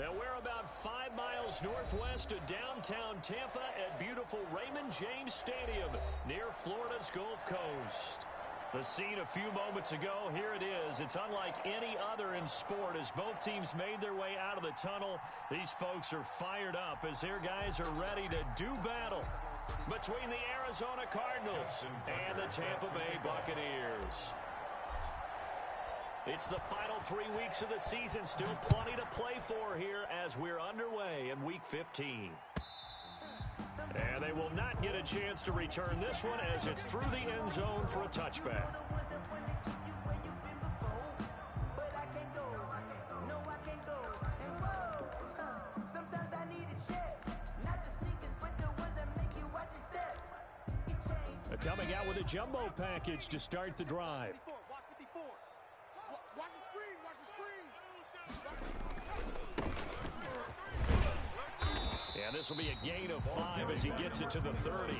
And we're about 5 miles northwest of downtown Tampa at beautiful Raymond James Stadium near Florida's Gulf Coast. The scene a few moments ago, here it is. It's unlike any other in sport as both teams made their way out of the tunnel. These folks are fired up as their guys are ready to do battle between the Arizona Cardinals and the Tampa Bay Buccaneers. It's the final 3 weeks of the season. Still plenty to play for here as we're underway in Week 15. And they will not get a chance to return this one as it's through the end zone for a touchback. They're coming out with a jumbo package to start the drive. And this will be a gain of 5 as he gets it to the 30.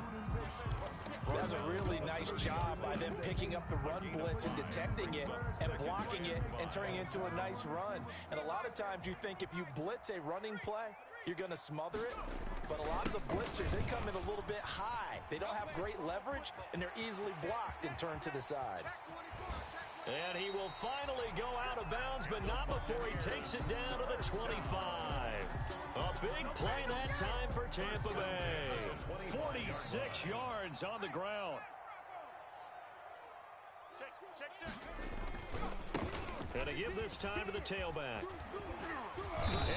That's a really nice job by them picking up the run blitz and detecting it and blocking it and turning it into a nice run. And a lot of times you think if you blitz a running play, you're going to smother it. But a lot of the blitzers, they come in a little bit high. They don't have great leverage, and they're easily blocked and turned to the side. And he will finally go out of bounds, but not before he takes it down to the 25. A big play that time for Tampa Bay. 46 yards on the ground. And to give this time to the tailback.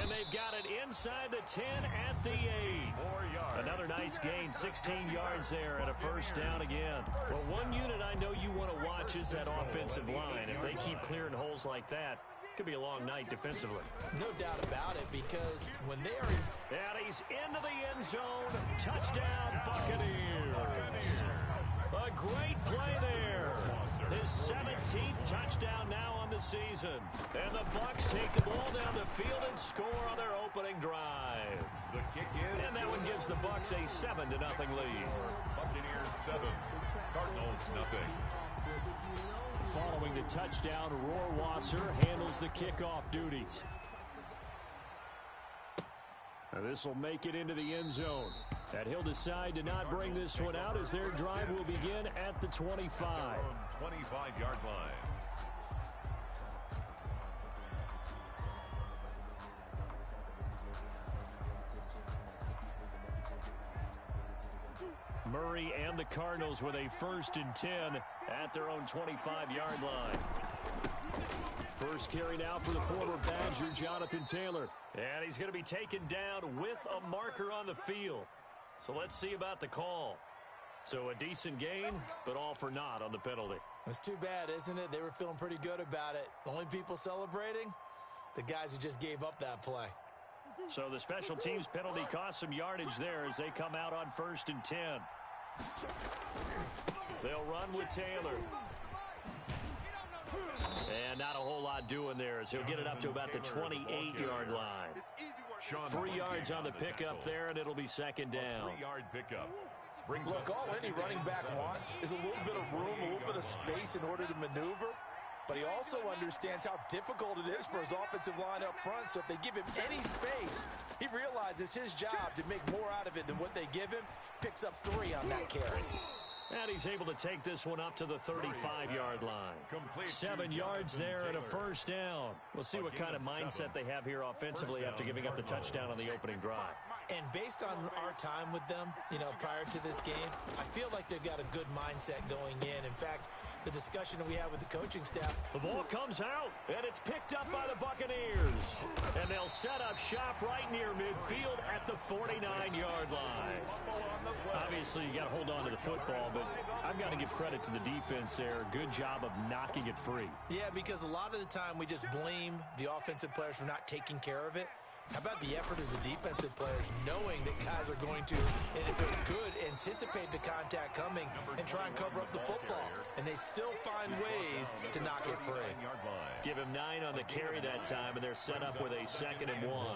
And they've got it inside the 10 at the 8. Another nice gain, 16 yards there and a first down again. Well, one unit I know you want to watch is that offensive line. If they keep clearing holes like that, it could be a long night defensively. No doubt about it, because when they are in... And he's into the end zone. Touchdown, Buccaneers. A great play there. His 17th touchdown now on the season. And the Bucs take the ball down the field and score on their opening drive. The kick is and that one gives the Bucs a 7-0 lead. Buccaneers 7, Cardinals nothing. Following the touchdown, Rohrwasser handles the kickoff duties. This will make it into the end zone. And he'll decide to not bring this one out as their drive will begin at the 25. 25-yard line. Murray and the Cardinals with a 1st and 10 at their own 25-yard line. First carry now for the former Badger, Jonathan Taylor. And he's going to be taken down with a marker on the field. So let's see about the call. So a decent gain, but all for naught on the penalty. It's too bad, isn't it? They were feeling pretty good about it. The only people celebrating, the guys who just gave up that play. So the special teams penalty cost some yardage there as they come out on 1st and 10. They'll run with Taylor. And not a whole lot doing there as he'll get it up to about the 28-yard line. 3 yards on the pickup there, and it'll be 2nd down. 3-yard pickup. Look, all any running back wants is a little bit of room, a little bit of space in order to maneuver. But he also understands how difficult it is for his offensive line up front. So if they give him any space, he realizes his job to make more out of it than what they give him. Picks up 3 on that carry. And he's able to take this one up to the 35-yard line. 7 yards there and a first down. We'll see what kind of mindset they have here offensively after giving up the touchdown on the opening drive. And based on our time with them, prior to this game, I feel like they've got a good mindset going in. In fact, the discussion that we have with the coaching staff. The ball comes out, and it's picked up by the Buccaneers. And they'll set up shop right near midfield at the 49-yard line. Obviously, you got to hold on to the football, but I've got to give credit to the defense there. Good job of knocking it free. Yeah, because a lot of the time we just blame the offensive players for not taking care of it. How about the effort of the defensive players knowing that guys are going to, and if they're good, anticipate the contact coming and try and cover up the football. And they still find ways to knock it free. Give him 9 on the carry that time, and they're set up with a 2nd and 1.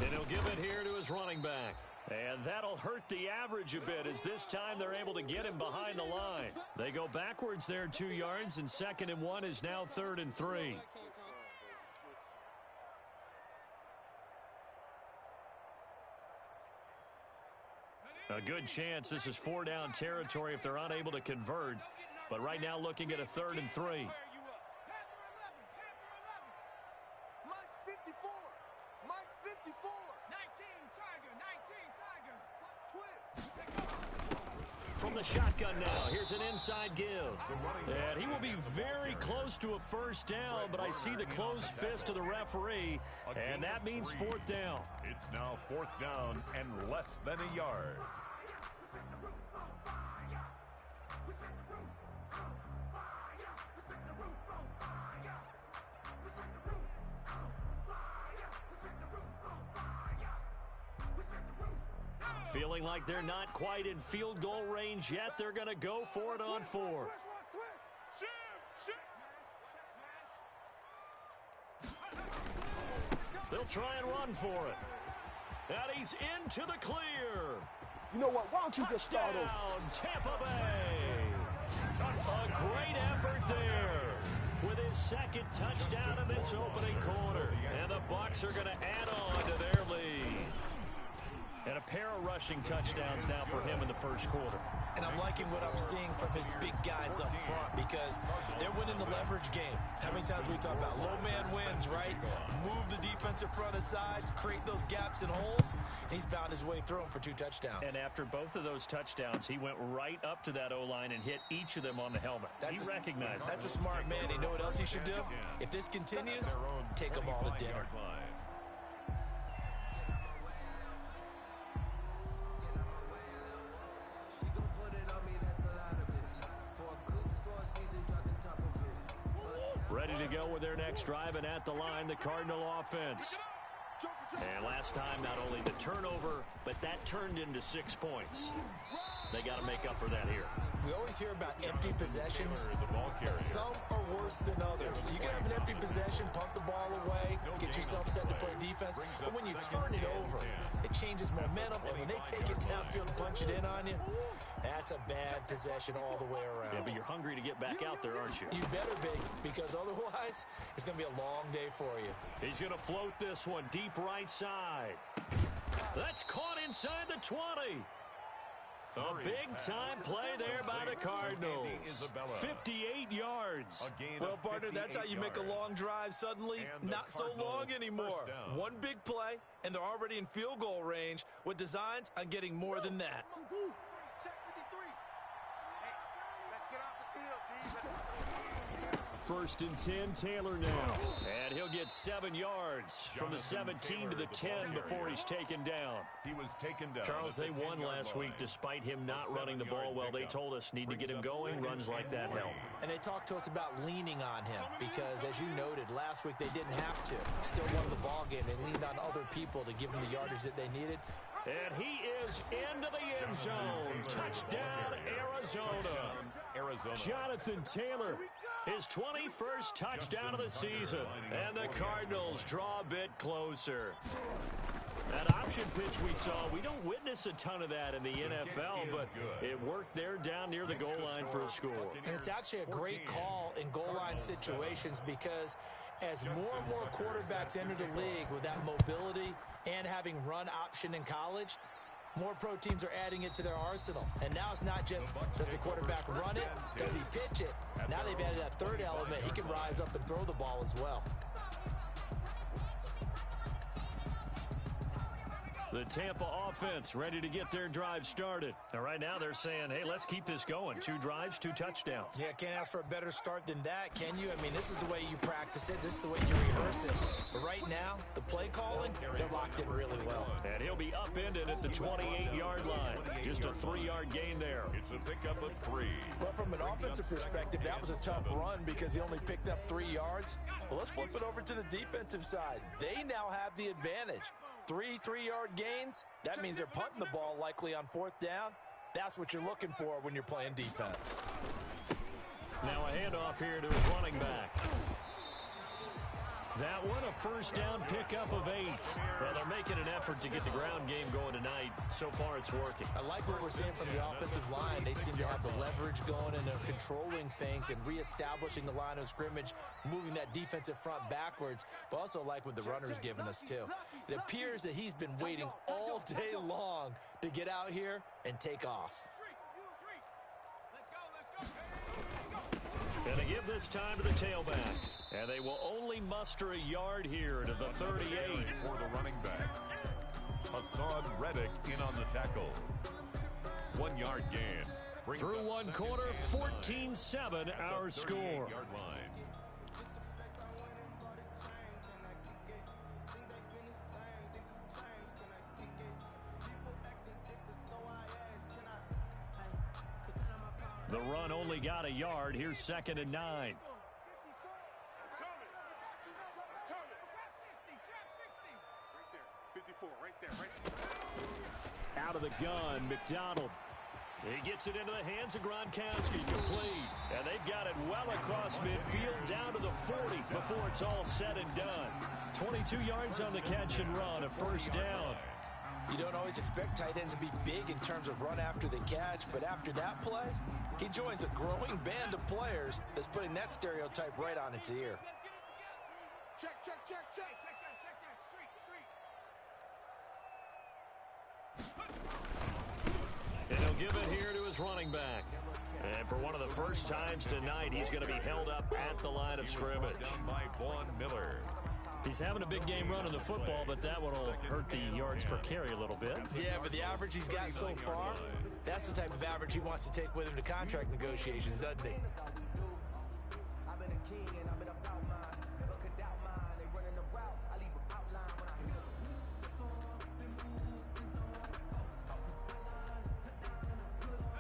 And he'll give it here to his running back. And that'll hurt the average a bit as this time they're able to get him behind the line. They go backwards there 2 yards, and 2nd and 1 is now 3rd and 3. A good chance this is 4-down territory if they're unable to convert. But right now looking at a 3rd and 3. From the shotgun now, here's an inside give. And he will be very close to a 1st down, but I see the closed fist of the referee, and that means 4th down. It's now 4th down and less than a yard. Feeling like they're not quite in field goal range yet. They're going to go for it on 4th. They'll try and run for it. And he's into the clear. You know what? Why don't you just start over? Tampa Bay. A great effort there with his 2nd touchdown in this opening quarter. And the Bucs are going to add on to their lead. And a pair of rushing touchdowns now for him in the 1st quarter. And I'm liking what I'm seeing from his big guys up front because they're winning the leverage game. How many times we talk about low man wins, right? Move the defensive front aside, create those gaps and holes. And he's found his way through them for 2 touchdowns. And after both of those touchdowns, he went right up to that O-line and hit each of them on the helmet. He recognized That's a smart man. You know what else he should do? If this continues, take them all to dinner. Ready to go with their next drive, and at the line, the Cardinal offense. And last time, not only the turnover, but that turned into 6 points. They got to make up for that here. We always hear about empty possessions. Some are worse than others. You can have an empty possession, punt the ball away, get yourself set to play defense. But when you turn it over, it changes momentum. And when they take it downfield and punch it in on you, that's a bad possession all the way around. Yeah, but you're hungry to get back out there, aren't you? You better be, because otherwise, it's going to be a long day for you. He's going to float this one deep right side. That's caught inside the 20. A big-time play there by the Cardinals. 58 yards. Well, partner, that's how you make a long drive suddenly not so long anymore. One big play, and they're already in field goal range with designs on getting more than that. 1st and 10, Taylor now. And he'll get 7 yards from the 17 to the 10 before he's taken down. He was taken down. Charles, they won last week despite him not running the ball well. They told us need to get him going. Runs like that help. And they talked to us about leaning on him because, as you noted, last week they didn't have to. Still won the ball game. They leaned on other people to give them the yardage that they needed. And he is into the end zone. Touchdown, Arizona. Jonathan Taylor, his 21st touchdown of the season. And the Cardinals draw a bit closer. That option pitch we saw, we don't witness a ton of that in the NFL, but it worked there down near the goal line for a score. And it's actually a great call in goal line situations because as more and more quarterbacks enter the league with that mobility and having run option in college, more pro teams are adding it to their arsenal. And now it's not just, does the quarterback run it? Does he pitch it? Now they've added that third element. He can rise up and throw the ball as well. The Tampa offense ready to get their drive started. And right now they're saying, hey, let's keep this going. 2 drives, 2 touchdowns. Yeah, can't ask for a better start than that, can you? I mean, this is the way you practice it. This is the way you rehearse it. But right now, the play calling, they're locked in really well. And he'll be upended at the 28-yard line. Just a 3-yard gain there. It's a pickup of 3. Well, from an offensive perspective, that was a tough run because he only picked up 3 yards. Well, let's flip it over to the defensive side. They now have the advantage. 3 3-yard gains, that means they're punting the ball likely on 4th down. That's what you're looking for when you're playing defense. Now a handoff here to his running back. That one, a first down pickup of 8. Well, they're making an effort to get the ground game going tonight. So far, it's working. I like what we're seeing from the offensive line. They seem to have the leverage going, and they're controlling things and reestablishing the line of scrimmage, moving that defensive front backwards, but also like what the runner's giving us, too. It appears that he's been waiting all day long to get out here and take off. Going to give this time to the tailback. And they will only muster a yard here to the 38. For the running back. Hassan Reddick in on the tackle. 1 yard gain. Through one quarter, 14-7 our score. Yard line. The run only got a yard. Here's 2nd and 9. Out of the gun, McDonald. He gets it into the hands of Gronkowski, complete. And they've got it well across midfield, down to the 40 before it's all said and done. 22 yards on the catch and run, a first down. You don't always expect tight ends to be big in terms of run after the catch, but after that play, he joins a growing band of players that's putting that stereotype right on its ear. Check. And he'll give it here to his running back. And for one of the first times tonight, he's going to be held up at the line of scrimmage. Down by Vaughn Miller. He's having a big game running the football, but that one will hurt the yards per carry a little bit. Yeah, but the average he's got so far, that's the type of average he wants to take with him to contract negotiations, doesn't he?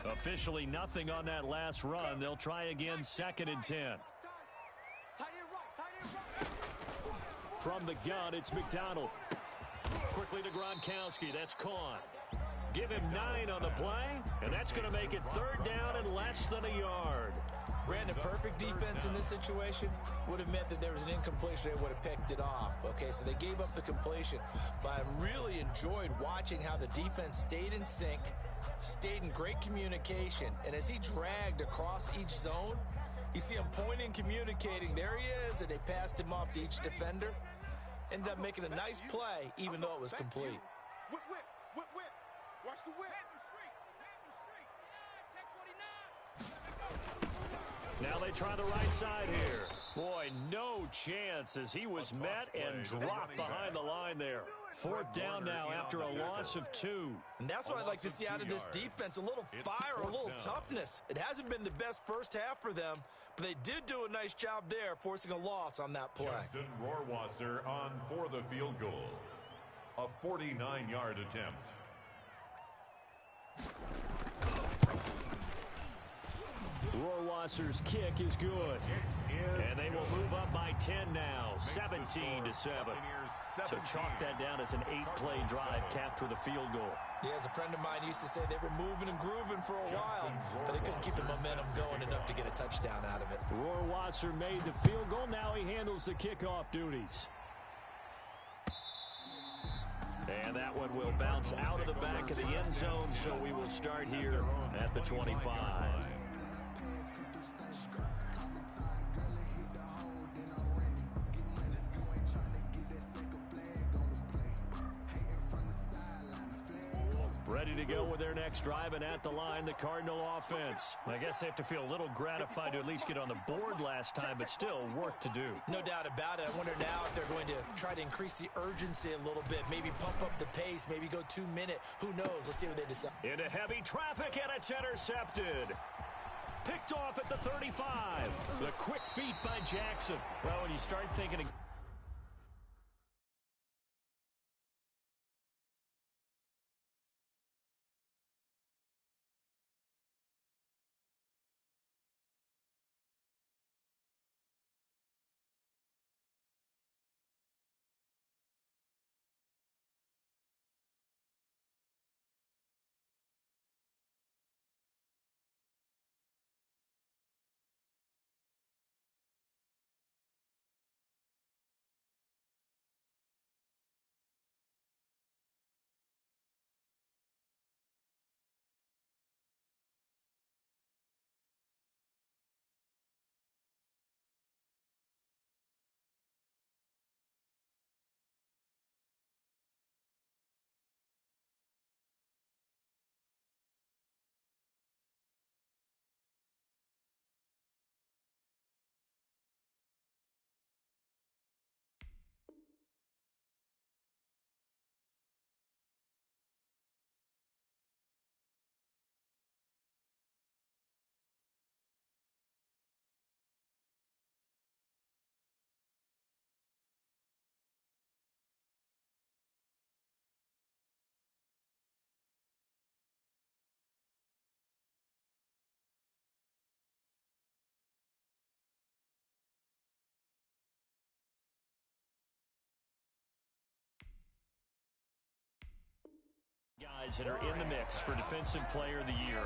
Officially nothing on that last run. They'll try again, 2nd and 10. From the gun, it's McDonald. Quickly to Gronkowski. That's caught. Give him 9 on the play, and that's going to make it 3rd down and less than a yard. Brandon, perfect defense in this situation would have meant that there was an incompletion. They would have picked it off. Okay, so they gave up the completion. But I really enjoyed watching how the defense stayed in sync, stayed in great communication, and as he dragged across each zone, you see him pointing, communicating. There he is, and they passed him off to each defender. Ended up making a nice play, even though it was complete. Whip. Watch the whip. Now they try the right side here. Boy, no chance as he was met and dropped behind the line there. 4th down now after a loss of 2. And that's what I'd like to see out of this defense, a little fire, a little toughness. It hasn't been the best first half for them, but they did do a nice job there, forcing a loss on that play. Justin Rohrwasser on for the field goal. A 49-yard attempt. Rohrwasser's kick is good. And they will move up by 10 now, 17-7. So chalk that down as an 8-play drive, capture the field goal. Yeah, as a friend of mine used to say, they were moving and grooving for a while, but they couldn't keep the momentum going enough to get a touchdown out of it. Rohrwasser made the field goal. Now he handles the kickoff duties. And that one will bounce out of the back of the end zone, so we will start here at the 25. Ready to go with their next drive, and at the line, the Cardinal offense. I guess they have to feel a little gratified to at least get on the board last time, but still work to do. No doubt about it. I wonder now if they're going to try to increase the urgency a little bit, maybe pump up the pace, maybe go 2-minute. Who knows? Let's see what they decide. Into heavy traffic, and it's intercepted. Picked off at the 35. The quick feet by Jackson. Well, when you start thinking guys that are in the mix for Defensive Player of the Year.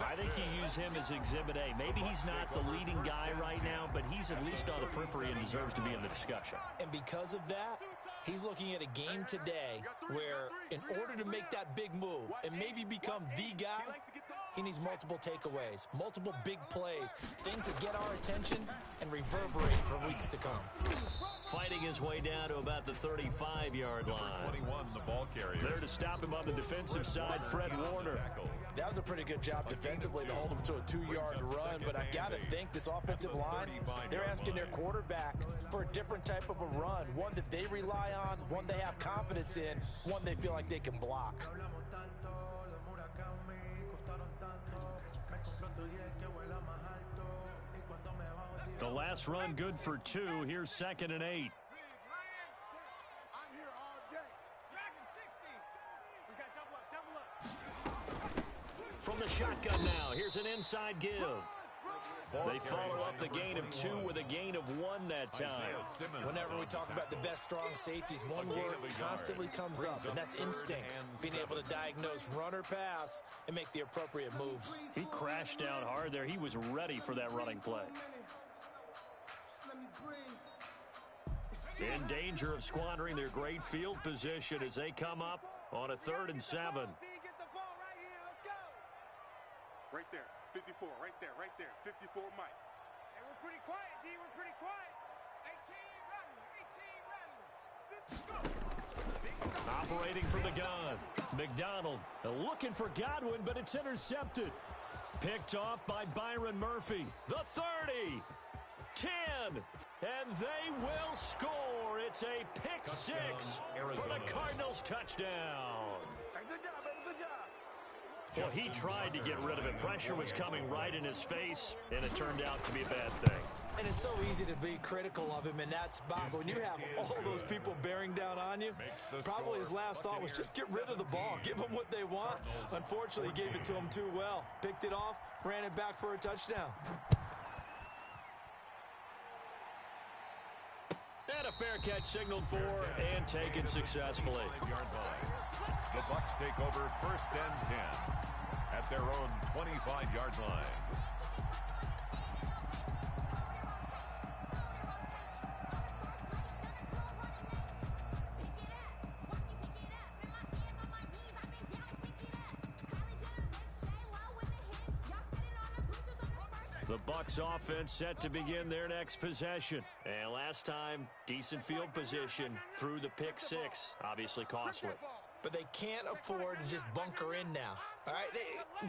I think you use him as Exhibit A. Maybe he's not the leading guy right now, but he's at least on the periphery and deserves to be in the discussion. And because of that, he's looking at a game today where in order to make that big move and maybe become the guy, he needs multiple takeaways, multiple big plays, things that get our attention and reverberate for weeks to come. Fighting his way down to about the 35-yard line. 21, the ball carrier. There to stop him on the defensive side, Fred Warner. That was a pretty good job defensively to hold him to a 2-yard run, but I've got to think this offensive line, they're asking their quarterback for a different type of a run, one that they rely on, one they have confidence in, one they feel like they can block. The last run good for 2. Here's 2nd and 8. I'm here all day. Dragon 60. We got double up. From the shotgun now, here's an inside give. They follow up the gain of 2 with a gain of 1 that time. Whenever we talk about the best strong safeties, one word constantly comes up, and that's instincts. Being able to diagnose run or pass and make the appropriate moves. He crashed down hard there. He was ready for that running play. In danger of squandering their great field position as they come up on a 3rd and 7. Get the ball right here. Let's go. Right there. 54. Right there. Right there. 54, Mike. Hey, we're pretty quiet, D. We're pretty quiet. 18 running. 18 running. Let's go. Operating from the gun. McDonald looking for Godwin, but it's intercepted. Picked off by Byron Murphy. The 30. 10. And they will score. It's a pick 6 for the Cardinals touchdown. Good job, baby. Good job. Well, he tried to get rid of it. Pressure was coming right in his face, and it turned out to be a bad thing. And it's so easy to be critical of him in that spot. But when you have all those people bearing down on you, probably his last thought was just get rid of the ball. Give them what they want. Unfortunately, he gave it to them too well. Picked it off, ran it back for a touchdown. And a fair catch signaled for and taken successfully. The Bucs take over 1st and 10 at their own 25-yard line. The Bucs offense set to begin their next possession. And last time, decent field position through the pick 6. Obviously costly. But they can't afford to just bunker in now. All right,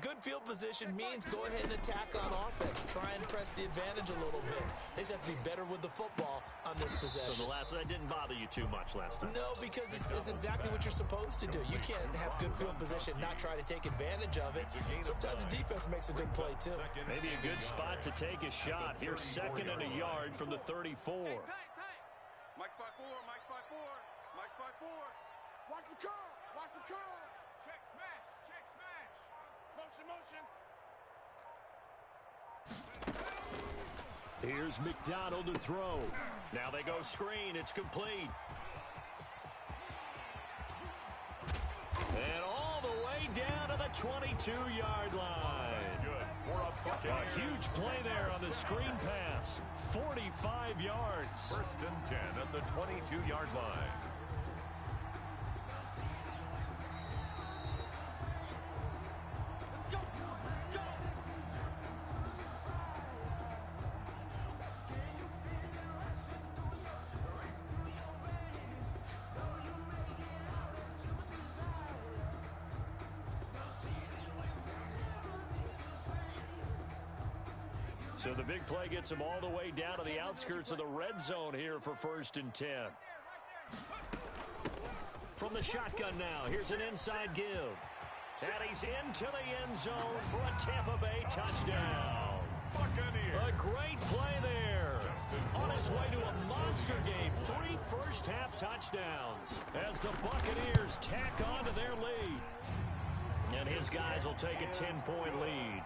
good field position means go ahead and attack on offense. Try and press the advantage a little bit. They just have to be better with the football on this possession. So the last one, that didn't bother you too much last time? No, because it's exactly what you're supposed to do. You can't have good field position, not try to take advantage of it. Sometimes the defense makes a good play, too. Maybe a good spot to take a shot. Here's 2nd and a yard from the 34. Mike's 5-4. Mike's 5-4. Mike's 5-4. Watch the curl. Watch the curl. Check smash. Check smash. Motion, motion. Here's McDonald to throw. Now they go screen. It's complete. And all the way down to the 22-yard line. A huge play there on the screen pass. 45 yards. 1st and 10 at the 22-yard line. So the big play gets him all the way down to the outskirts of the red zone here for 1st and 10. From the shotgun now, here's an inside give. And he's into the end zone for a Tampa Bay touchdown. A great play there. On his way to a monster game, 3 first-half touchdowns as the Buccaneers tack on to their lead. And his guys will take a 10-point lead.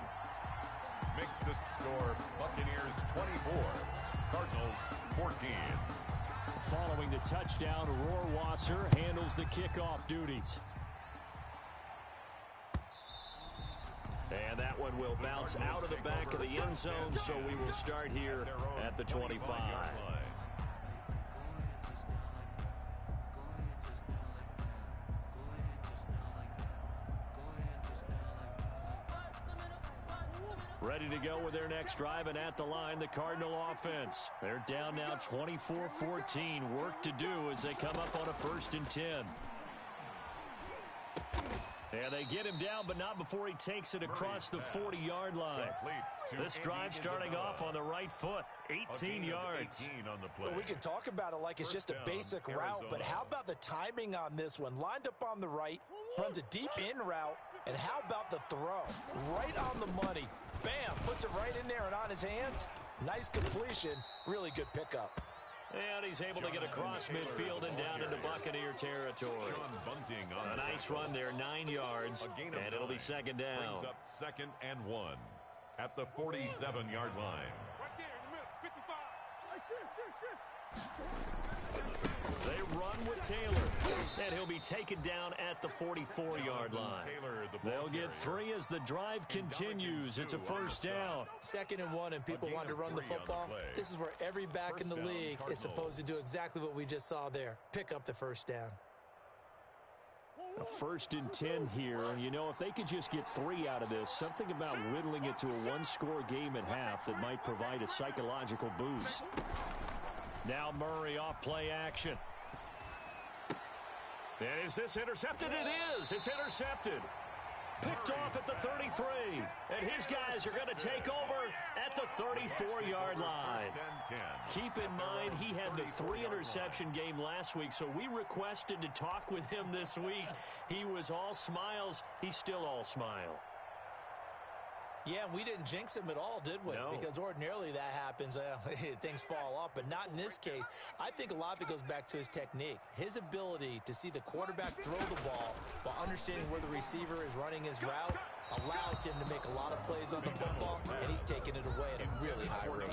Makes the score Buccaneers 24, Cardinals 14. Following the touchdown, Rohrwasser handles the kickoff duties. one will bounce out of the back of the end zone, so we will start here at the 25. Ready to go with their next drive, and at the line, the Cardinal offense. They're down now 24-14. Work to do as they come up on a 1st and 10. And they get him down, but not before he takes it across the 40-yard line. This drive starting off on the right foot, 18 yards. Well, we can talk about it like it's just a basic route, but how about the timing on this one? Lined up on the right, runs a deep in route, and how about the throw? Right on the money. Bam, puts it right in there and on his hands. Nice completion, really good pickup. And he's able to get across midfield and down into Buccaneer territory. A nice run there, 9 yards, and it'll be 2nd down. Brings up 2nd and 1 at the 47-yard line. Right there in the middle, 55. Hey, shift. They run with Taylor, and he'll be taken down at the 44-yard line. They'll get 3 as the drive continues. It's a 1st down. 2nd and 1, and people want to run the football. This is where every back in the league is supposed to do exactly what we just saw there. Pick up the 1st down. A 1st and 10 here, and you know, if they could just get 3 out of this, something about whittling it to a 1-score game at half that might provide a psychological boost. Now Murray off play action. And is this intercepted? It is. It's intercepted. Picked off at the 33. And his guys are going to take over at the 34-yard line. Keep in mind, he had the 3-interception game last week, so we requested to talk with him this week. He was all smiles. He's still all smile. Yeah, we didn't jinx him at all, did we? No. Because ordinarily that happens. Things fall off, but not in this case. I think a lot of it goes back to his technique. His ability to see the quarterback throw the ball while understanding where the receiver is running his route allows him to make a lot of plays on the football, and he's taking it away at a really high rate.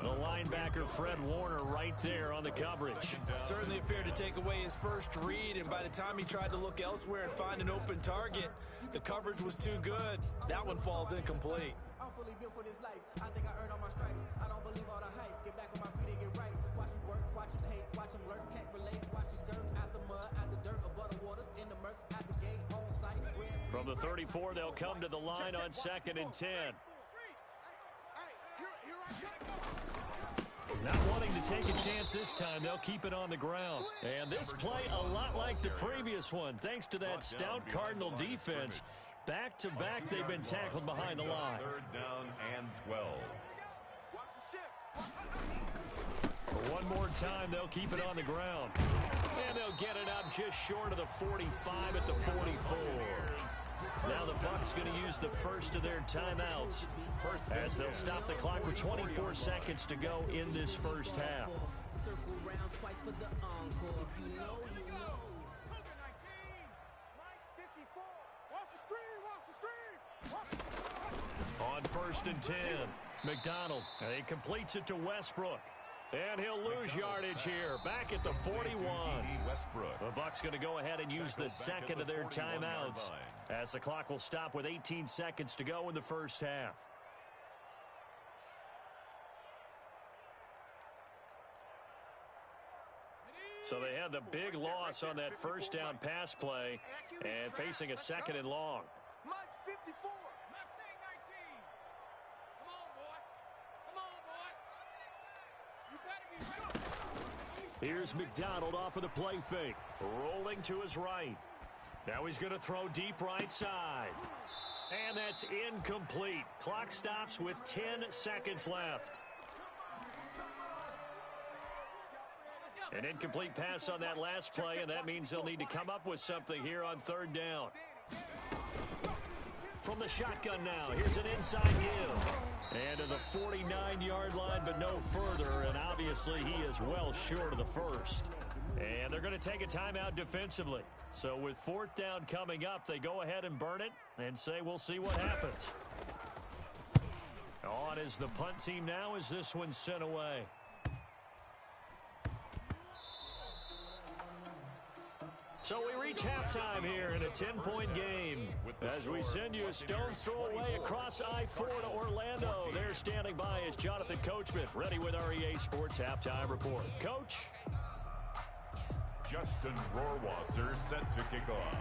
The linebacker, Fred Warner, right there on the coverage. Certainly appeared to take away his first read, and by the time he tried to look elsewhere and find an open target, the coverage was too good. That one falls incomplete. I'm fully built for this life. I think I earned all my stripes. I don't believe all the hype. Get back on my feet and get right. Watch him work, watch him hate, watch him lurk, can't relate. Watch him skirt out the mud, out the dirt, above the waters, in the murks, at the gate, on site. From the 34, they'll come to the line on 2nd and 10. Not wanting to take a chance this time, they'll keep it on the ground. And this play a lot like the previous one, thanks to that stout Cardinal defense. Back-to-back, they've been tackled behind the line. 3rd down and 12. One more time, they'll keep it on the ground. And they'll get it up just short of the 45 at the 44. Now the Bucs going to use the first of their timeouts as they'll stop the clock with 24 seconds to go in this first half. On 1st and 10, McDonald, and he completes it to Westbrook. And he'll lose yardage here, back at the 41. The Bucs going to go ahead and use the second of their timeouts as the clock will stop with 18 seconds to go in the first half. So they had the big loss on that first down pass play and facing a 2nd and long. Here's McDonald off of the play fake, rolling to his right. Now he's going to throw deep right side. And that's incomplete. Clock stops with 10 seconds left. An incomplete pass on that last play, and that means they'll need to come up with something here on 3rd down. From the shotgun now, here's an inside give. And to the 49-yard line, but no further, and obviously he is well short of the first. And they're going to take a timeout defensively. So with 4th down coming up, they go ahead and burn it and say we'll see what happens. On is the punt team now as this one's sent away. So we reach halftime here in a 10-point game. As we send you a stone's throw away across I-4 to Orlando. There standing by is Jonathan Coachman, ready with our EA Sports Halftime Report. Coach? Justin Rohrwasser set to kick off.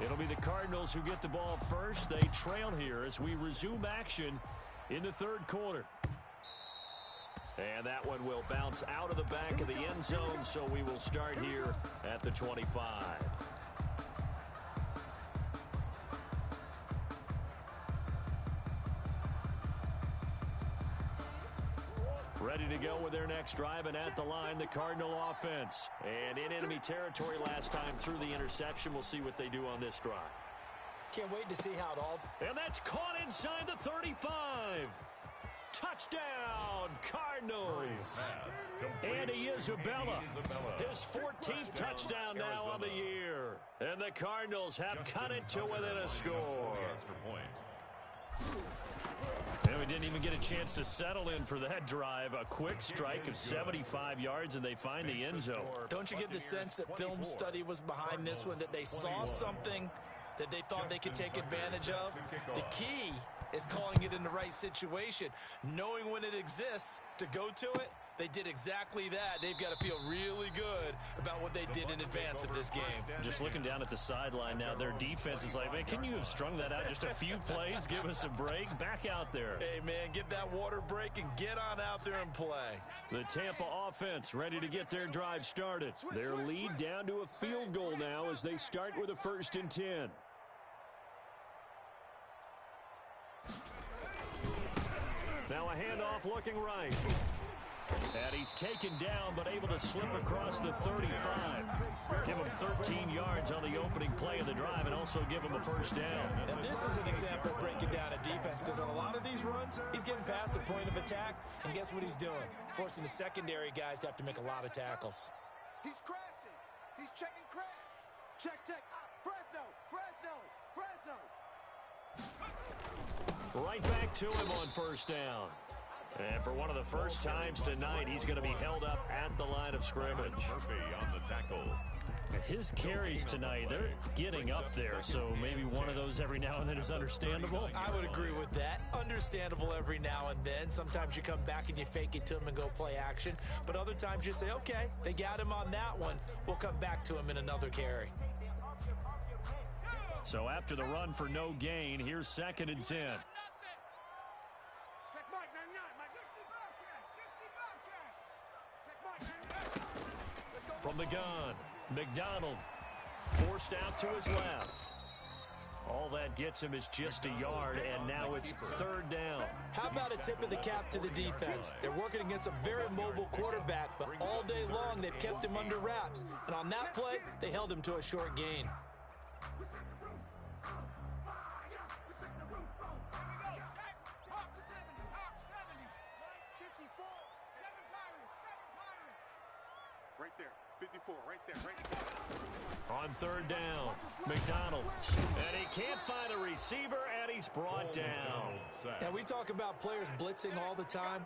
It'll be the Cardinals who get the ball first. They trail here as we resume action in the third quarter. And that one will bounce out of the back of the end zone, so we will start here at the 25. Ready to go with their next drive, and at the line, the Cardinal offense. And in enemy territory last time through the interception. We'll see what they do on this drive. Can't wait to see how it all... And that's caught inside the 35. Touchdown, Cardinals. Andy Isabella, his 14th touchdown now on the year. And the Cardinals have cut it to within a score. And we didn't even get a chance to settle in for that drive. A quick strike of 75 yards, and they find the end zone. Don't you get the sense that film study was behind this one, that they saw something that they thought they could take advantage of? The key is calling it in the right situation, knowing when it exists to go to it. They did exactly that. They've got to feel really good about what they did in advance of this game. Just looking down at the sideline now, their defense is like, man, can you have strung that out just a few plays? Give us a break. Back out there. Hey, man, get that water break and get on out there and play. The Tampa offense ready to get their drive started. Their lead down to a field goal now as they start with a 1st and 10. Now a handoff looking right. And he's taken down, but able to slip across the 35. Give him 13 yards on the opening play of the drive and also give him a 1st down. And this is an example of breaking down a defense, because on a lot of these runs, he's getting past the point of attack, and guess what he's doing? Forcing the secondary guys to have to make a lot of tackles. He's crashing. He's checking crash. Check. Fresno. Right back to him on 1st down. And for one of the first times tonight, he's going to be held up at the line of scrimmage. Murphy on the tackle. His carries tonight, they're getting up there, so maybe one of those every now and then is understandable. I would agree with that. Understandable every now and then. Sometimes you come back and you fake it to him and go play action. But other times you say, okay, they got him on that one. We'll come back to him in another carry. So after the run for no gain, here's 2nd and 10. From the gun, McDonald forced out to his left. All that gets him is just a yard, and now it's 3rd down. How about a tip of the cap to the defense? They're working against a very mobile quarterback, but all day long they've kept him under wraps. And on that play, they held him to a short gain. Right there. 54, right there. On 3rd down, McDonald. And he can't find a receiver, and he's brought down. Now, we talk about players blitzing all the time.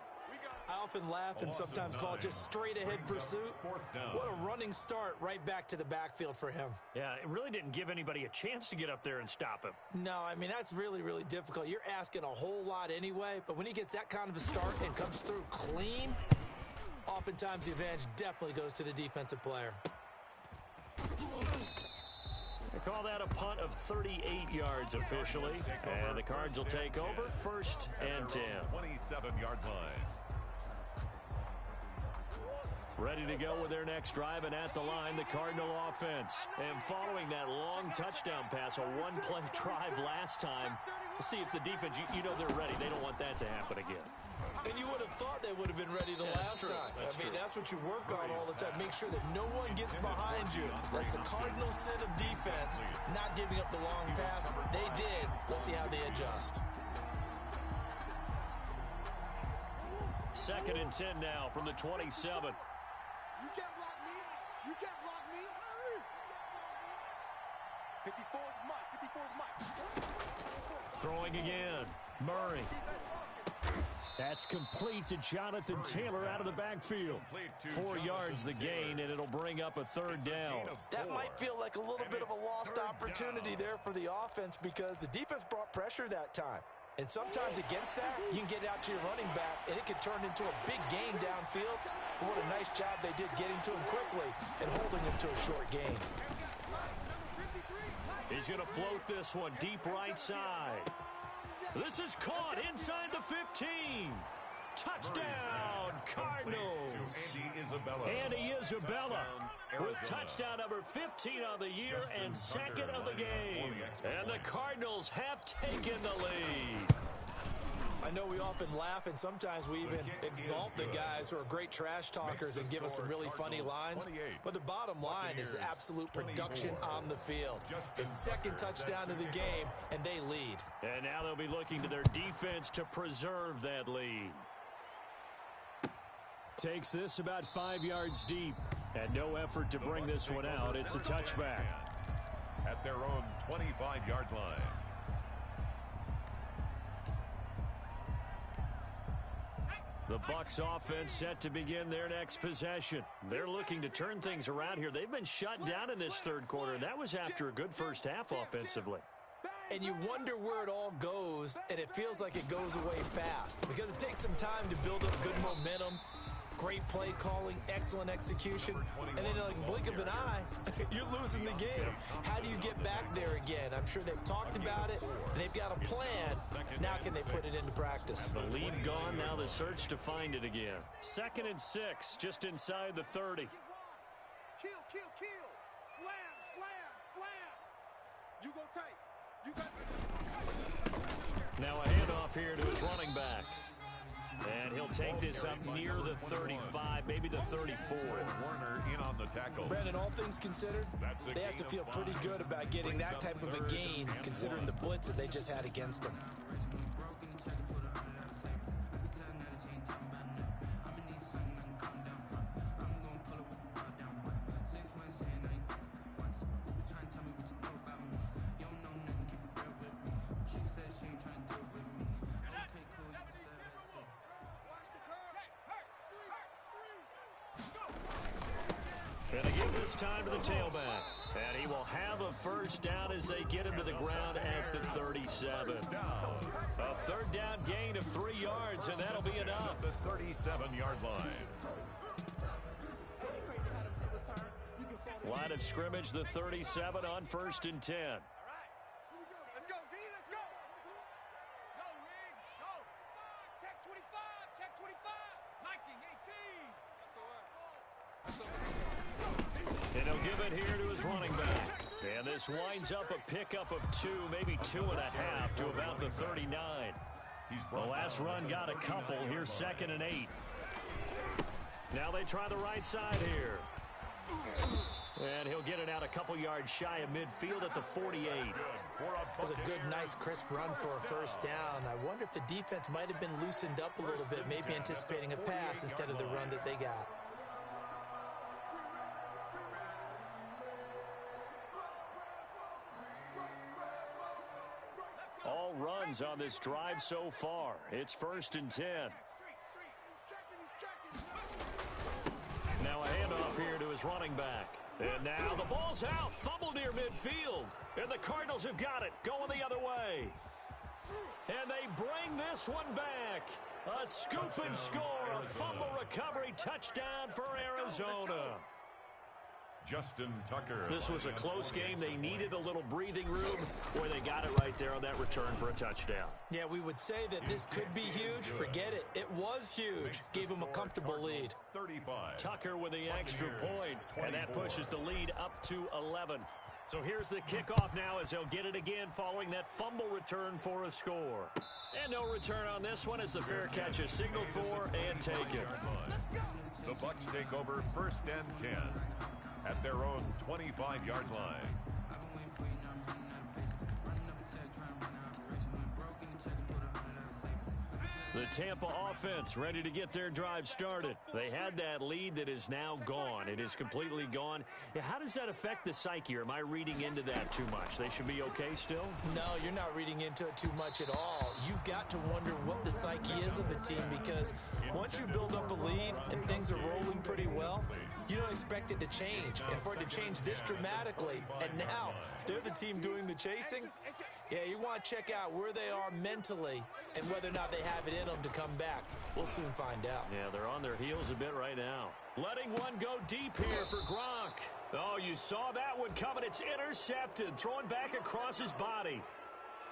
I often laugh and sometimes call it just straight-ahead pursuit. What a running start right back to the backfield for him. Yeah, it really didn't give anybody a chance to get up there and stop him. No, I mean, that's really, really difficult. You're asking a whole lot anyway, but when he gets that kind of a start and comes through clean, oftentimes the advantage definitely goes to the defensive player. They call that a punt of 38 yards officially. And the Cards will take over 1st and 10. 27-yard line. Ready to go with their next drive, and at the line, the Cardinal offense. And following that long touchdown pass, a one-play drive last time, we'll see if the defense, you know they're ready. They don't want that to happen again. And you would have thought they would have been ready the last time. That's what you work on all the time. Make sure that no one gets behind you. That's the cardinal sin of defense, not giving up the long pass. They did. Let's see how they adjust. 2nd and 10 now from the 27. You can't block me. You can't block me. You can't block me. 54 is Mike. 54 is Mike. Throwing again. Murray. That's complete to Jonathan Taylor out of the backfield. 4 yards the gain, and it'll bring up a third down. That might feel like a little bit of a lost opportunity there for the offense because the defense brought pressure that time. And sometimes against that, you can get out to your running back, and it can turn into a big gain downfield. But what a nice job they did getting to him quickly and holding him to a short gain. He's going to float this one deep right side. This is caught inside the 15. Touchdown, Cardinals. Andy Isabella with touchdown number 15 on the year and second of the game. And the Cardinals have taken the lead. I know we often laugh, and sometimes we even exalt the guys who are great trash talkers and give us some really funny lines. But the bottom line is absolute production on the field. The second touchdown of the game, and they lead. And now they'll be looking to their defense to preserve that lead. Takes this about 5 yards deep, and no effort to bring this one out. It's a touchback. At their own 25-yard line. The Bucs offense set to begin their next possession. They're looking to turn things around here. They've been shut down in this third quarter. That was after a good first half offensively. And you wonder where it all goes, and it feels like it goes away fast because it takes some time to build up good momentum, great play calling, excellent execution, and then like a blink of an eye, you're losing the game. How do you get back there again? I'm sure they've talked about it, and they've got a plan. Now can they put it into practice? The lead gone, now the search to find it again. 2nd and 6, just inside the 30. Kill. Slam. You go tight. You got Now a handoff here to his running back. And he'll take this up near the 35, maybe the 34. Warner in on the tackle. Brandon, all things considered, they have to feel pretty good about getting that type of a gain considering the blitz that they just had against them. And they give this time to the tailback. And he will have a first down as they get him to the ground at the 37. A third down gain of 3 yards, and that'll be enough. The 37-yard line. Line of scrimmage, the 37 on 1st and 10. Let's go, D, let's go. Go, Rig, go. Check 25, check 25. Liking 18. And he'll give it here to his running back. And this winds up a pickup of 2, maybe 2.5 to about the 39. The last run got a couple. Here's 2nd and 8. Now they try the right side here. And he'll get it out a couple yards shy of midfield at the 48. That's a good, nice, crisp run for a first down. I wonder if the defense might have been loosened up a little bit, maybe anticipating a pass instead of the run that they got. All runs on this drive so far. It's 1st and 10. Now a handoff here to his running back. And now the ball's out. Fumble near midfield. And the Cardinals have got it. Going the other way. And they bring this one back. A scoop and score. A fumble recovery touchdown for Arizona. Justin Tucker. This was a close game. They needed a little breathing room. Boy, they got it right there on that return for a touchdown. Yeah, we would say that this could be huge. Forget it. It was huge. Gave him a comfortable lead. 35. Tucker with the extra point, and that pushes the lead up to 11. So here's the kickoff now as they'll get it again following that fumble return for a score. And no return on this one as the fair catch is signaled for and taken. The Bucs take over 1st and 10 at their own 25-yard line. The Tampa offense ready to get their drive started. They had that lead that is now gone. It is completely gone. How does that affect the psyche? Or am I reading into that too much? They should be okay still? No, you're not reading into it too much at all. You've got to wonder what the psyche is of the team, because once you build up a lead and things are rolling pretty well, you don't expect it to change. And for it to change this dramatically, and now they're the team doing the chasing, yeah, you want to check out where they are mentally and whether or not they have it in them to come back. We'll soon find out. Yeah, they're on their heels a bit right now. Letting one go deep here for Gronk. Oh, you saw that one coming. It's intercepted. Throwing back across his body.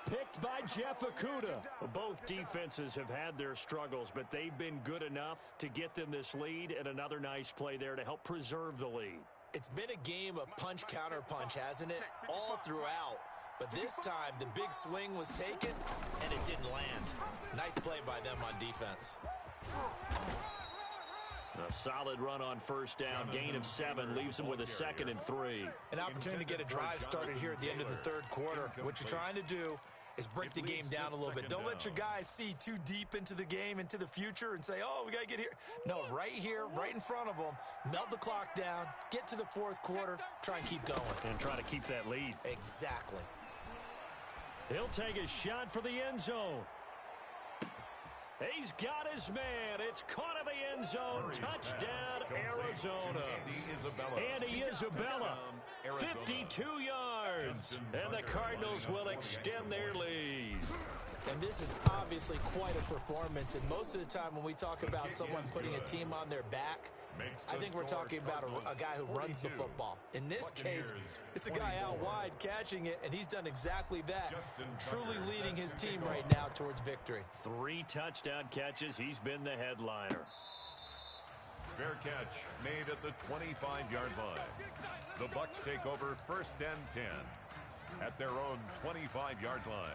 Picked by Jeff Okudah. Both defenses have had their struggles, but they've been good enough to get them this lead, and another nice play there to help preserve the lead. It's been a game of punch-counter-punch, hasn't it? All throughout. But this time, the big swing was taken, and it didn't land. Nice play by them on defense. A solid run on first down. Gain of 7 leaves them with a 2nd and 3. An opportunity to get a drive started here at the end of the third quarter. What you're trying to do is break the game down a little bit. Don't let your guys see too deep into the game, into the future, and say, oh, we got to get here. No, right here, right in front of them, melt the clock down, get to the fourth quarter, try and keep going. And try to keep that lead. Exactly. He'll take a shot for the end zone. He's got his man. It's caught in the end zone. Touchdown, Arizona. Andy Isabella, 52 yards. And the Cardinals will extend their lead. And this is obviously quite a performance. And most of the time when we talk about someone putting a team on their back, I think we're talking about a guy who runs the football. In this case, it's a guy out wide catching it, and he's done exactly that, truly leading his team right now towards victory. 3 touchdown catches. He's been the headliner. Fair catch made at the 25-yard line. The Bucs take over 1st and 10 at their own 25-yard line.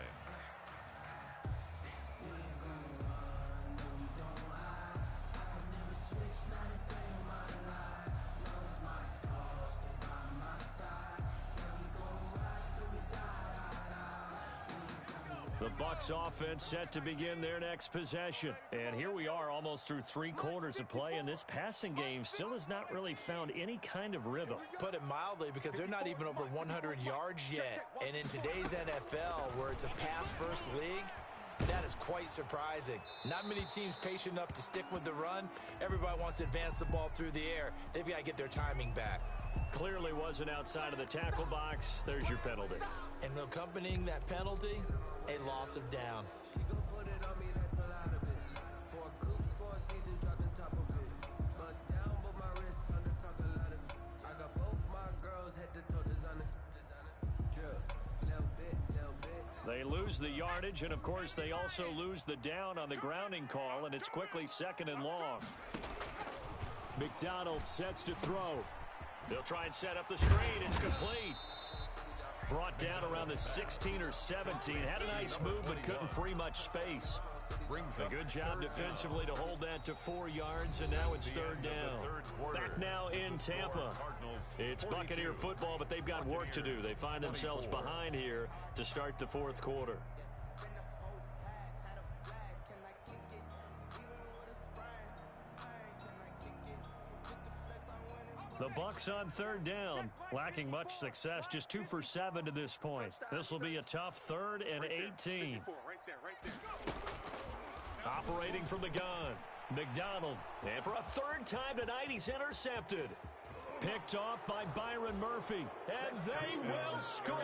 The Bucs offense set to begin their next possession. And here we are almost through 3 quarters of play, and this passing game still has not really found any kind of rhythm. Put it mildly, because they're not even over 100 yards yet. And in today's NFL, where it's a pass-first league, that is quite surprising. Not many teams patient enough to stick with the run. Everybody wants to advance the ball through the air. They've got to get their timing back. Clearly wasn't outside of the tackle box. There's your penalty. And accompanying that penalty, a loss of down. They lose the yardage, and of course they also lose the down on the grounding call, and it's quickly 2nd and long. McDonald sets to throw. They'll try and set up the screen. It's complete. Brought down around the 16 or 17. Had a nice move, but couldn't free much space. A good job defensively to hold that to 4 yards, and now it's 3rd down. Back now in Tampa. It's Buccaneer football, but they've got work to do. They find themselves behind here to start the 4th quarter. The Bucs on 3rd down, lacking much success, just 2 for 7 to this point. This will be a tough 3rd and 18. Operating from the gun, McDonald, and for a 3rd time tonight, he's intercepted. Picked off by Byron Murphy, and they will score.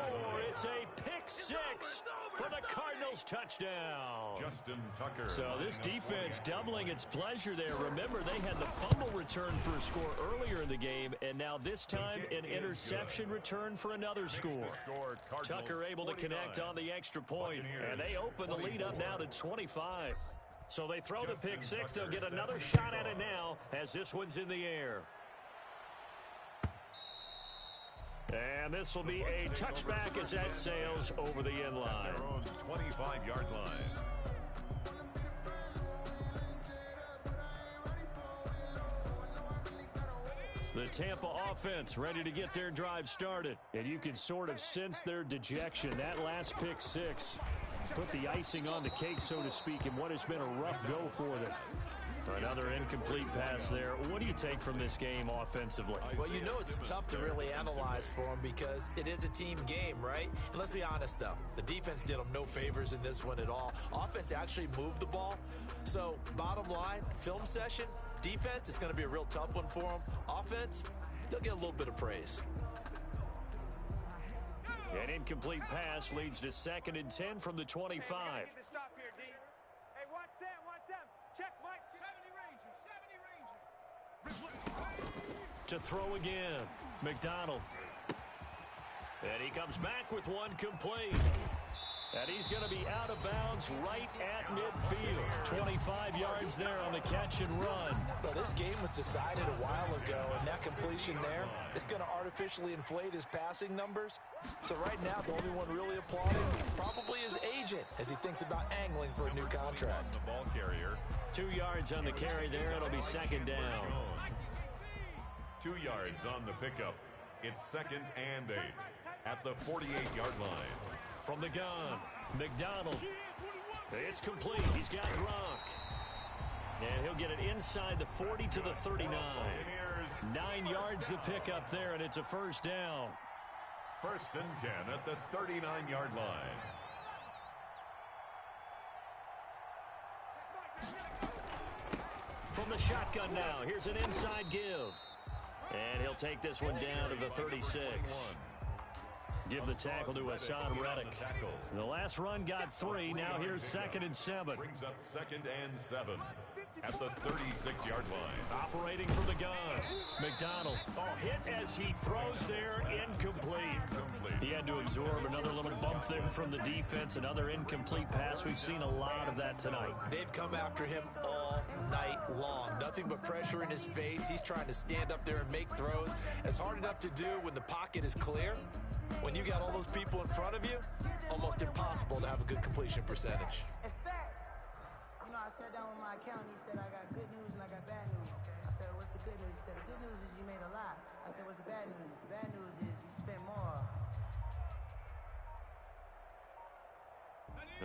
It's a pick 6 for the Cardinals touchdown. Justin Tucker. So this defense doubling its pleasure there. Remember, they had the fumble return for a score earlier in the game, and now this time an interception return for another score. Tucker able to connect on the extra point, and they open the lead up now to 25. So they throw the pick 6. They'll get another shot at it now as this one's in the air. And this will be a touchback as that sails over the end line. Their own 25-yard line. The Tampa offense ready to get their drive started. And you can sort of sense their dejection. That last pick six put the icing on the cake, so to speak, in what has been a rough go for them. Another incomplete pass there. What do you take from this game offensively? Well, you know it's tough to really analyze for them because it is a team game, right? And let's be honest, though. The defense did them no favors in this one at all. Offense actually moved the ball. So, bottom line, film session, defense is going to be a real tough one for them. Offense, they'll get a little bit of praise. An incomplete pass leads to 2nd and 10 from the 25. Hey, watch Sam. Check, Mike. 70 Ranger. To throw again, McDonald. And he comes back with one complete. And he's going to be out of bounds right at midfield. 25 yards there on the catch and run. Well, this game was decided a while ago, and that completion there is going to artificially inflate his passing numbers. So right now, the only one really applauding probably his agent as he thinks about angling for a new contract. The ball carrier. 2 yards on the carry there. It'll be 2nd down. 2 yards on the pickup. It's 2nd and 8 at the 48-yard line. From the gun, McDonald. It's complete. He's got Gronk. And he'll get it inside the 40 to the 39. 9 yards to pick up there, and it's a 1st down. 1st and 10 at the 39-yard line. From the shotgun now, here's an inside give. And he'll take this one down to the 36. Give the tackle to Hassan Reddick. The last run got 3. Now here's 2nd and 7. Brings up 2nd and 7 at the 36-yard line. Operating from the gun. McDonald. Hit as he throws there. Incomplete. He had to absorb another little bump there from the defense. Another incomplete pass. We've seen a lot of that tonight. They've come after him all night long. Nothing but pressure in his face. He's trying to stand up there and make throws. It's hard enough to do when the pocket is clear. When you got all those people in front of you, almost impossible to have a good completion percentage. In fact, I sat down with my accountant. He said, I got good news and I got bad news. I said, what's the good news? He said, the good news is you made a lot. I said, what's the bad news? The bad news is you spent more.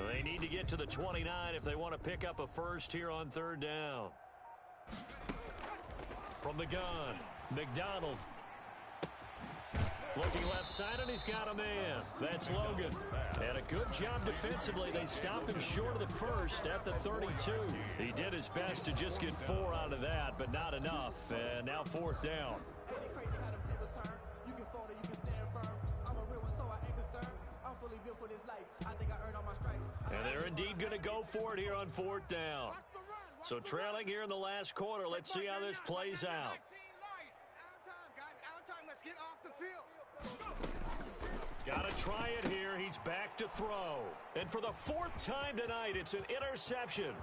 They need to get to the 29 if they want to pick up a 1st here on 3rd down. From the gun, McDonald. Looking left side, and he's got a man. That's Logan. And a good job defensively. They stopped him short of the 1st at the 32. He did his best to just get 4 out of that, but not enough. And now 4th down. And they're indeed going to go for it here on 4th down. So trailing here in the last quarter. Let's see how this plays out. Let's get off the field. Got to try it here. He's back to throw. And for the 4th time tonight, it's an interception.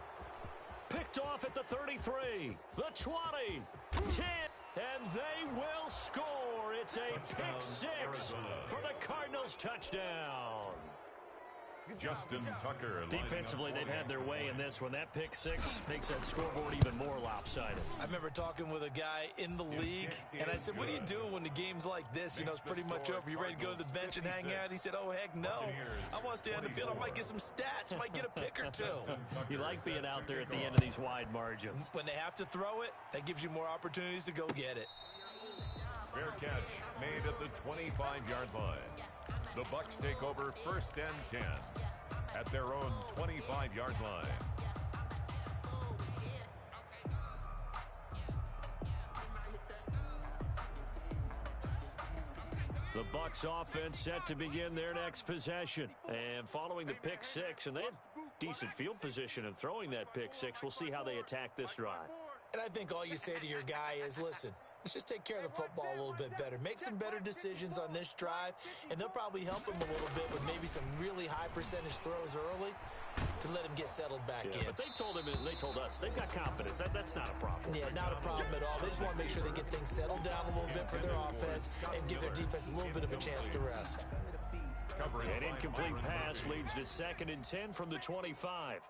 Picked off at the 33, the 20, 10, and they will score. It's a pick 6 for the Cardinals touchdown. Justin Tucker. Defensively, they've had their way in this one. That pick 6 makes that scoreboard even more lopsided. I remember talking with a guy in the league, and I said, what do you do when the game's like this? You know, it's pretty much over. You ready to go to the bench and hang out? He said, oh, heck no. I want to stay on the field. I might get some stats. Might get a pick or 2. You like being out there at the end of these wide margins. When they have to throw it, that gives you more opportunities to go get it. Fair catch made at the 25-yard line. The Bucs take over 1st and 10 at their own 25-yard line. The Bucs offense set to begin their next possession. And following the pick 6, and they had decent field position in throwing that pick 6. We'll see how they attack this drive. And I think all you say to your guy is, listen, let's just take care of the football a little bit better. Make some better decisions on this drive, and they'll probably help him a little bit with maybe some really high percentage throws early to let him get settled back in. But they told him, and they told us, they've got confidence. That's not a problem. Yeah, not a problem at all. They just want to make sure they get things settled down a little bit for their offense and give their defense a little bit of a chance to rest. An incomplete pass leads to 2nd and 10 from the 25.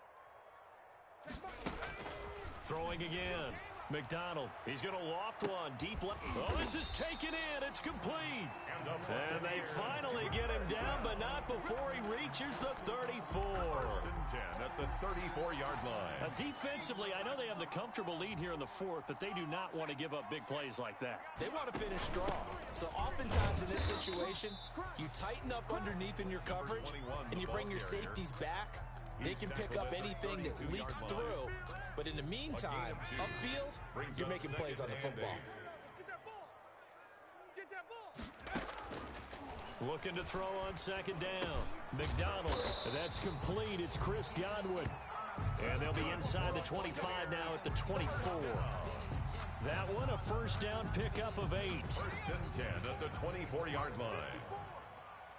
Throwing again. McDonald, he's going to loft one deep left. Oh, this is taken in. It's complete. And they finally get him down, but not before he reaches the 34. First and 10 at the 34-yard line. Defensively, I know they have the comfortable lead here in the fourth, but they do not want to give up big plays like that. They want to finish strong. So oftentimes in this situation, you tighten up underneath in your coverage, and you bring your safeties back. They can pick up anything that leaks through. But in the meantime, upfield, you're making plays on the football. Get that ball. Get that ball. Looking to throw on second down. McDonald, that's complete. It's Chris Godwin. And they'll be inside the 25 now at the 24. That one, a first down pickup of 8. First and 10 at the 24-yard line.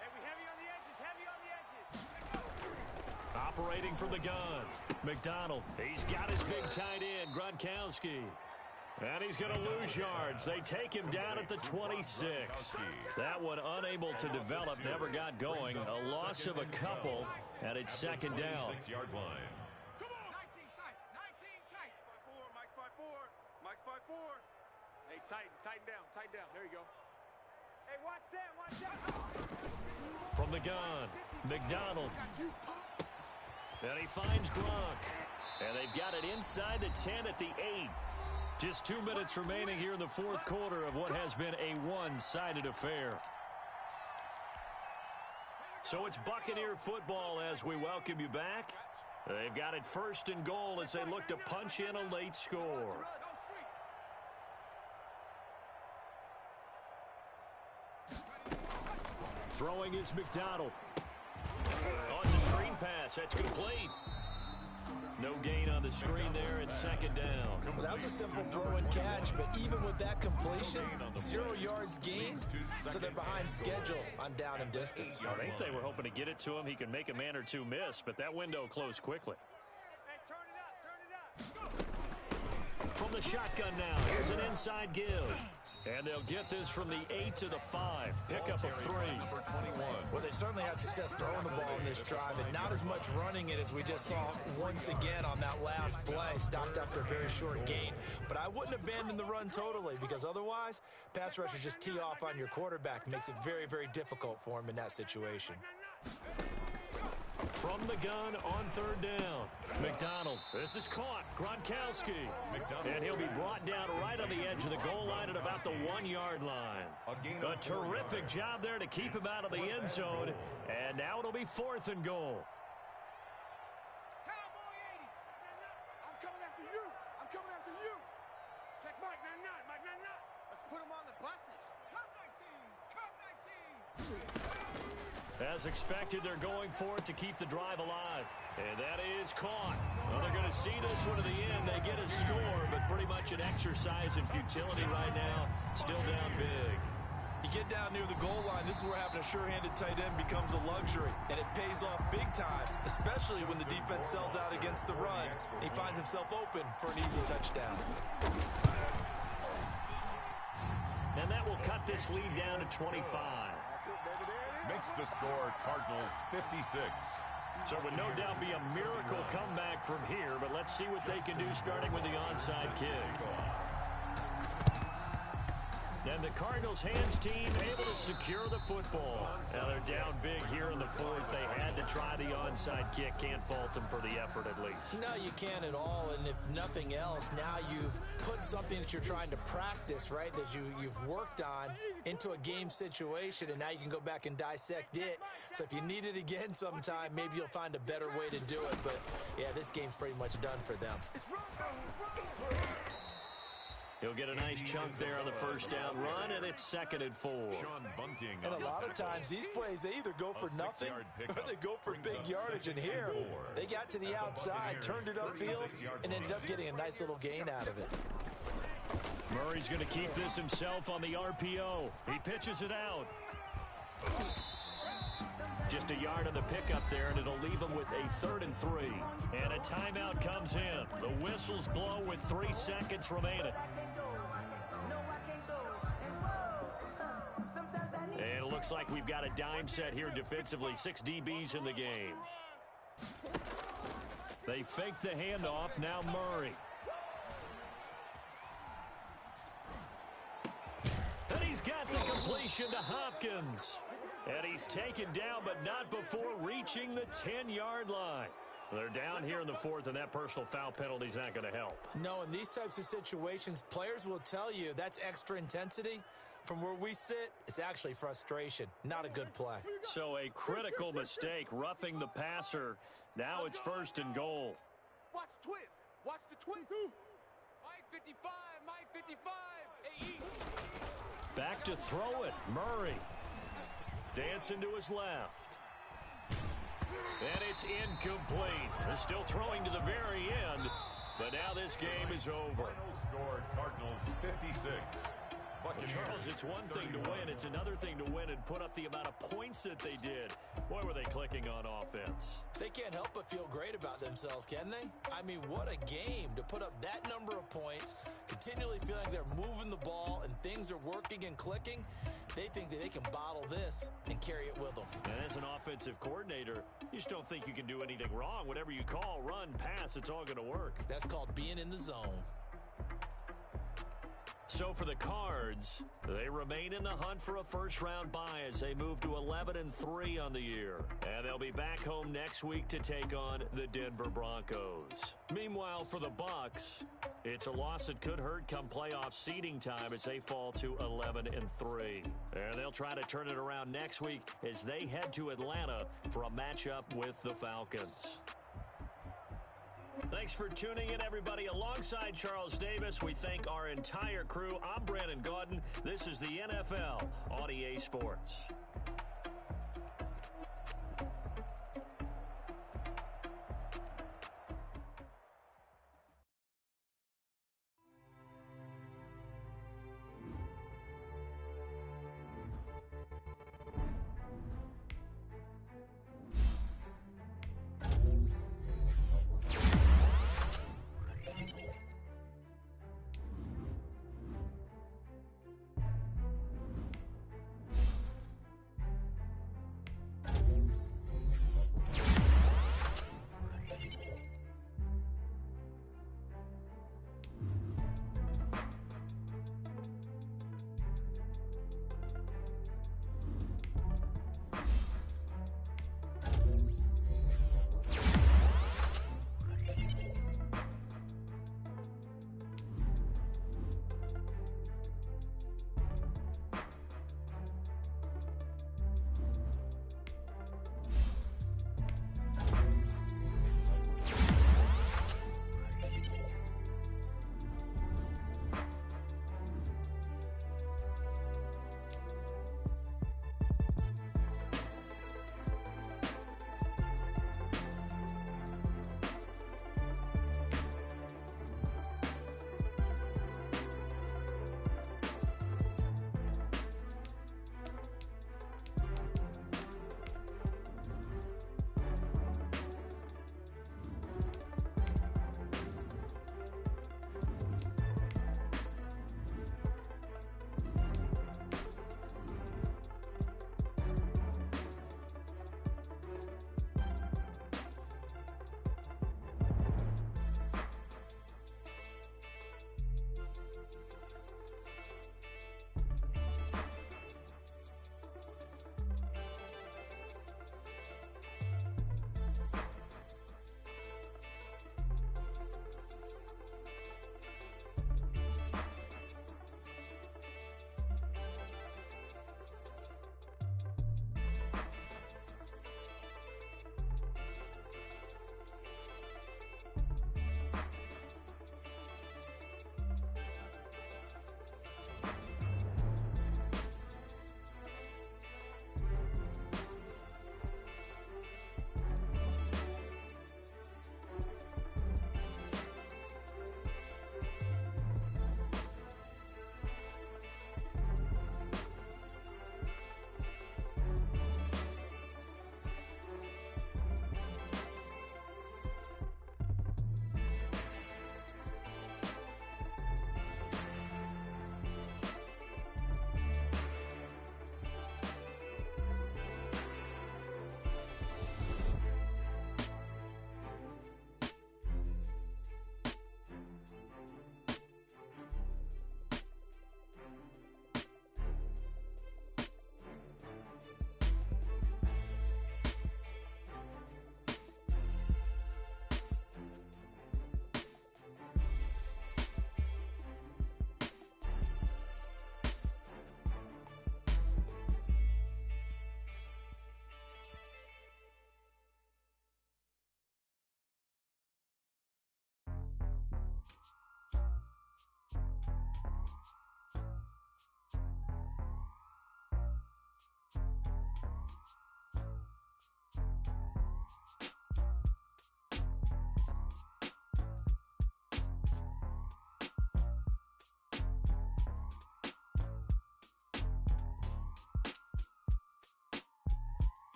Hey, we heavy on the edges, heavy on the edges. Operating from the gun. McDonald, he's got his big tight end, Gronkowski. And he's going to lose yards. They take him down at the 26. That one unable to develop, never got going. A loss of a couple, and it's second down. 6-yard line. Come on. 19 tight, 19 tight. 5-4, Mike 5-4. Mike's 5-4. Hey, tighten down. There you go. Hey, watch that. From the gun, McDonald. And he finds Gronk. And they've got it inside the 10 at the 8. Just 2 minutes remaining here in the fourth quarter of what has been a one-sided affair. So it's Buccaneer football as we welcome you back. They've got it first and goal as they look to punch in a late score. Throwing is McDonald. Oh, it's a screen pass. That's complete. No gain on the screen there. It's second down. Well, that was a simple throw and catch, but even with that completion, 0 yards gained, so they're behind schedule on down and distance. I think they were hoping to get it to him. He could make a man or two miss, but that window closed quickly. Hey, turn it up. From the shotgun now, here's an inside give. And they'll get this from the 8 to the 5. Pickup of 3. Number 21. Well, they certainly had success throwing the ball in this drive, and not as much running it as we just saw once again on that last play. Stopped after a very short gain. But I wouldn't abandon the run totally, because otherwise, pass rushers just tee off on your quarterback. Makes it very, very difficult for him in that situation. From the gun on third down. McDonald. This is caught. Gronkowski. And he'll be brought down right on the edge of the goal line at about the 1-yard line. A terrific job there to keep him out of the end zone. And now it'll be fourth and goal. Cowboy 80. I'm coming after you. I'm coming after you. Check Mike 99. Mike 99. Let's put him on the buses. Cup 19. Cup 19. As expected, they're going for it to keep the drive alive. And that is caught. Well, they're going to see this one to the end. They get a score, but pretty much an exercise in futility right now. Still down big. You get down near the goal line, this is where having a sure-handed tight end becomes a luxury. And it pays off big time, especially when the defense sells out against the run. He finds himself open for an easy touchdown. And that will cut this lead down to 25. Makes the score Cardinals 56. So it would no doubt be a miracle comeback from here, but let's see what they can do starting with the onside kick. And the Cardinals hands team able to secure the football. Now they're down big here in the fourth. They had to try the onside kick. Can't fault them for the effort at least. No, you can't at all. And if nothing else, now you've put something that you're trying to practice, right, that you've worked on into a game situation, and now you can go back and dissect it. So if you need it again sometime, maybe you'll find a better way to do it. But, yeah, this game's pretty much done for them. He'll get a nice chunk there on the first down run, and it's second and 4. Sean Bunting. And a lot of times these plays, they either go for nothing or they go for big yardage. And here, they got to the outside, turned it upfield, and ended up getting a nice little gain out of it. Murray's going to keep this himself on the RPO. He pitches it out. Just a yard on the pickup there, and it'll leave him with a 3rd and 3. And a timeout comes in. The whistles blow with 3 seconds remaining. And it looks like we've got a dime set here defensively. 6 DBs in the game. They fake the handoff. Now Murray. got the completion to Hopkins. And he's taken down, but not before reaching the 10-yard line. They're down here in the fourth, and that personal foul penalty is not going to help. No, in these types of situations, players will tell you that's extra intensity. From where we sit, it's actually frustration. Not a good play. So a critical mistake, roughing the passer. Now it's 1st and goal. Watch the twist. Watch the twist. Mike 55. Mike 55. AE. Back to throw it. Murray. Dancing to his left. And it's incomplete. They're still throwing to the very end. But now this game is over. Final score, Cardinals 56. Well, Charles, it's one thing to win. It's another thing to win and put up the amount of points that they did. Boy, were they clicking on offense. They can't help but feel great about themselves, can they? I mean, what a game to put up that number of points, continually feeling they're moving the ball and things are working and clicking. They think that they can bottle this and carry it with them. And as an offensive coordinator, you just don't think you can do anything wrong. Whatever you call, run, pass, it's all going to work. That's called being in the zone. So for the Cards, they remain in the hunt for a first-round bye as they move to 11-3 on the year. And they'll be back home next week to take on the Denver Broncos. Meanwhile, for the Bucs, it's a loss that could hurt come playoff seeding time as they fall to 11-3. And they'll try to turn it around next week as they head to Atlanta for a matchup with the Falcons. Thanks for tuning in, everybody. Alongside Charles Davis, we thank our entire crew. I'm Brandon Gaudin. This is the NFL on EA Sports.